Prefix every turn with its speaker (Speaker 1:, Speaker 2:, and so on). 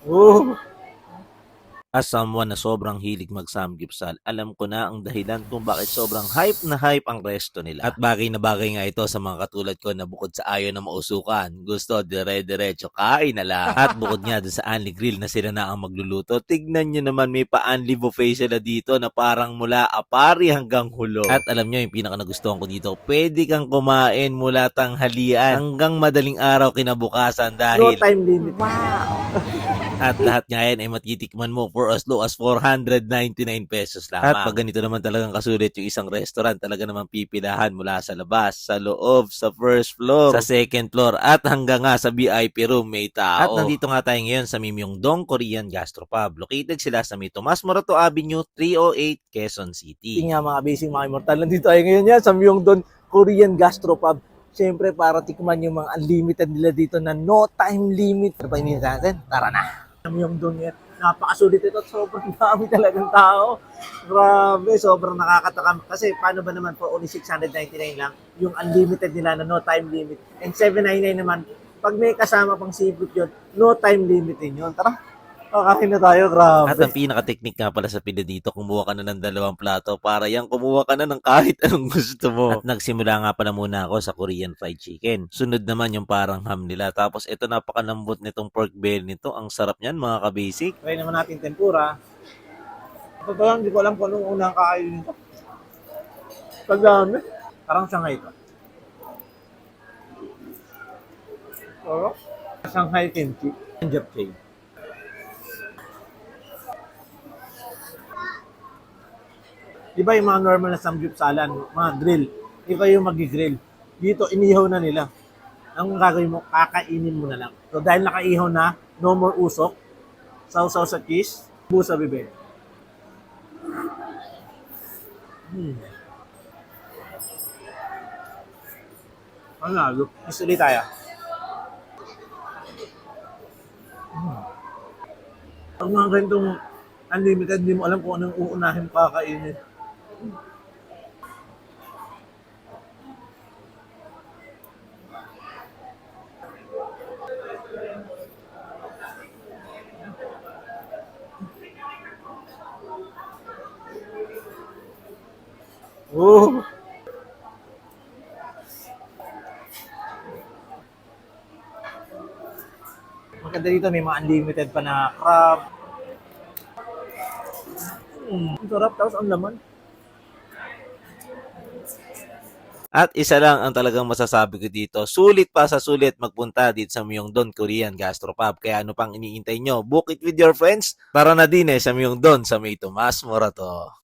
Speaker 1: Oh,
Speaker 2: As someone na sobrang hilig mag-samgyupsal, alam ko na ang dahilan kung bakit sobrang hype na hype ang resto nila. At bagay na bagay nga ito sa mga katulad ko na bukod sa ayaw na mausukan, gusto dire-diretso kain na lang. At bukod nga doon sa Anli Grill na sila na ang magluluto, tignan nyo naman may pa-Anli buffet sila dito na parang mula apari hanggang hulo. At alam nyo yung pinaka nagustuhan ko dito, pwede kang kumain mula tanghalian hanggang madaling araw kinabukasan
Speaker 1: no
Speaker 2: dahil
Speaker 1: time limit.
Speaker 2: at lahat nga yan ay matitikman mo for as low as 499 pesos lamang. At pag ganito naman talagang kasulit yung isang restaurant, talaga naman pipilahan mula sa labas, sa loob, sa first floor, sa second floor, at hanggang nga sa VIP room may tao. At nandito nga tayo ngayon sa Mimyongdong Korean Gastropub. Located sila sa may Tomas Morato Avenue, 308, Quezon City.
Speaker 1: Yung nga mga basic mga immortal, nandito tayo ngayon yan sa Myeongdong Korean Gastropub. Siyempre para tikman yung mga unlimited nila dito na no time limit. Ano pa inin natin? Tara na! Myeongdong yan. Napakasulit ito at sobrang dami talagang tao. Grabe, sobrang nakakatakam. Kasi paano ba naman for only 699 lang yung unlimited nila na no time limit. And 799 naman, pag may kasama pang seafood yun, no time limit din yun. Tara, kakain na tayo,
Speaker 2: At ang
Speaker 1: grabe.
Speaker 2: pinaka-technique nga pala sa pila dito, kumuha ka na ng 2 plato para yan kumuha ka na ng kahit anong gusto mo. At nagsimula nga pala muna ako sa Korean fried chicken. Sunod naman yung parang ham nila. Tapos ito napakalambot nitong pork belly nito. Ang sarap niyan mga ka-basic.
Speaker 1: Try naman natin tempura. Totoo lang, hindi ko alam kung anong unang kakainin ito. Pagdami. Parang Shanghai ito. Oo. Shanghai kimchi. And japchae. Di ba yung mga normal na samgyupsalan, mga grill, ikaw yung mag-grill. Dito, inihaw na nila. Ang gagawin mo, kakainin mo na lang. So dahil nakaihaw na, no more usok, sausaw sa cheese, busa bibig. Hmm. Panalo. Mas ulit tayo. Pag mga ganitong unlimited, hindi mo alam kung anong uunahin mo kakainin. Oh, maganda dito, may mga unlimited pa na crab. Ang sarap, tapos ang laman.
Speaker 2: At isa lang ang talagang masasabi ko dito, sulit pa sa sulit magpunta dito sa Myeongdong Korean Gastropub. Kaya ano pang iniintay nyo? Book it with your friends. Tara na din sa Myeongdong sa may Tomas Morato.